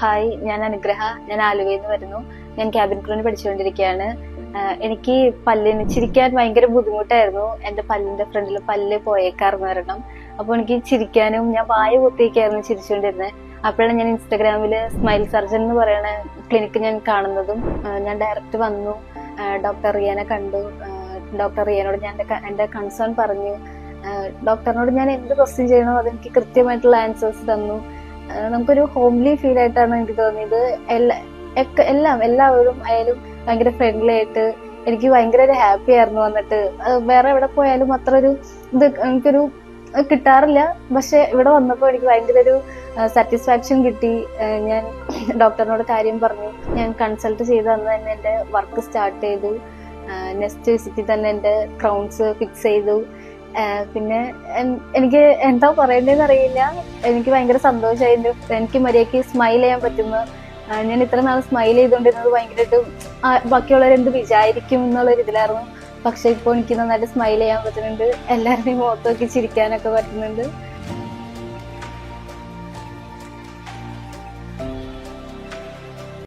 Hi, ഞാൻ അനുഗ്രഹ. ഞാൻ ആലുവയിൽ നിന്ന് വരുന്നു. ഞാൻ ക്യാബിൻ ക്രൂവിന് പഠിച്ചുകൊണ്ടിരിക്കുകയാണ്. എനിക്ക് പല്ലിന് ചിരിക്കാൻ ഭയങ്കര ബുദ്ധിമുട്ടായിരുന്നു. എന്റെ പല്ലിന്റെ ഫ്രണ്ടിൽ പല്ല് പോയേക്കാർന്ന് വരണം. അപ്പൊ എനിക്ക് ചിരിക്കാനും ഞാൻ വായ പൊത്തിയൊക്കെയായിരുന്നു ചിരിച്ചുകൊണ്ടിരുന്നത്. അപ്പോഴാണ് ഞാൻ ഇൻസ്റ്റാഗ്രാമില് സ്മൈൽ സർജൻ എന്ന് പറയുന്ന ക്ലിനിക്ക് ഞാൻ കാണുന്നതും ഞാൻ ഡയറക്റ്റ് വന്നു. ഡോക്ടർ റിയനെ കണ്ടു. ഡോക്ടർ റിയനോട് ഞാൻ എന്റെ കൺസേൺ പറഞ്ഞു. ഡോക്ടറിനോട് ഞാൻ എന്ത് ക്വസ്റ്റ്യൻ ചെയ്യണോ അതെനിക്ക് കൃത്യമായിട്ടുള്ള ആൻസേഴ്സ് തന്നു. നമുക്കൊരു ഹോംലി ഫീൽ ആയിട്ടാണ് എനിക്ക് തോന്നിയത്. എല്ലാവരും ആയാലും ഭയങ്കര ഫ്രണ്ട്ലി ആയിട്ട് എനിക്ക് ഭയങ്കര ഒരു ഹാപ്പി ആയിരുന്നു. വന്നിട്ട് വേറെ എവിടെ പോയാലും അത്ര ഒരു ഇത് എനിക്കൊരു കിട്ടാറില്ല. പക്ഷെ ഇവിടെ വന്നപ്പോൾ എനിക്ക് ഭയങ്കര ഒരു സാറ്റിസ്ഫാക്ഷൻ കിട്ടി. ഞാൻ ഡോക്ടറിനോട് കാര്യം പറഞ്ഞു. ഞാൻ കൺസൾട്ട് ചെയ്ത് അന്ന് തന്നെ എന്റെ വർക്ക് സ്റ്റാർട്ട് ചെയ്തു. നെക്സ്റ്റ് വിസിറ്റിൽ തന്നെ എന്റെ ക്രൗൺസ് ഫിക്സ് ചെയ്തു. പിന്നെ എനിക്ക് എന്താ പറയേണ്ടതെന്ന് അറിയില്ല. എനിക്ക് ഭയങ്കര സന്തോഷമായി. എനിക്ക് മര്യാദയ്ക്ക് സ്മൈൽ ചെയ്യാൻ പറ്റുന്നു. ഞാൻ ഇത്ര നാൾ സ്മൈൽ ചെയ്തുകൊണ്ടിരുന്നത് ഭയങ്കരമായിട്ട് ബാക്കിയുള്ളവരെന്ത് വിചാരിക്കും എന്നുള്ളൊരു ഇതിലായിരുന്നു. പക്ഷെ ഇപ്പോൾ എനിക്ക് നന്നായിട്ട് സ്മൈൽ ചെയ്യാൻ പറ്റുന്നുണ്ട്. എല്ലാവരുടെയും മുഖത്ത് നോക്കി ചിരിക്കാനൊക്കെ പറ്റുന്നുണ്ട്.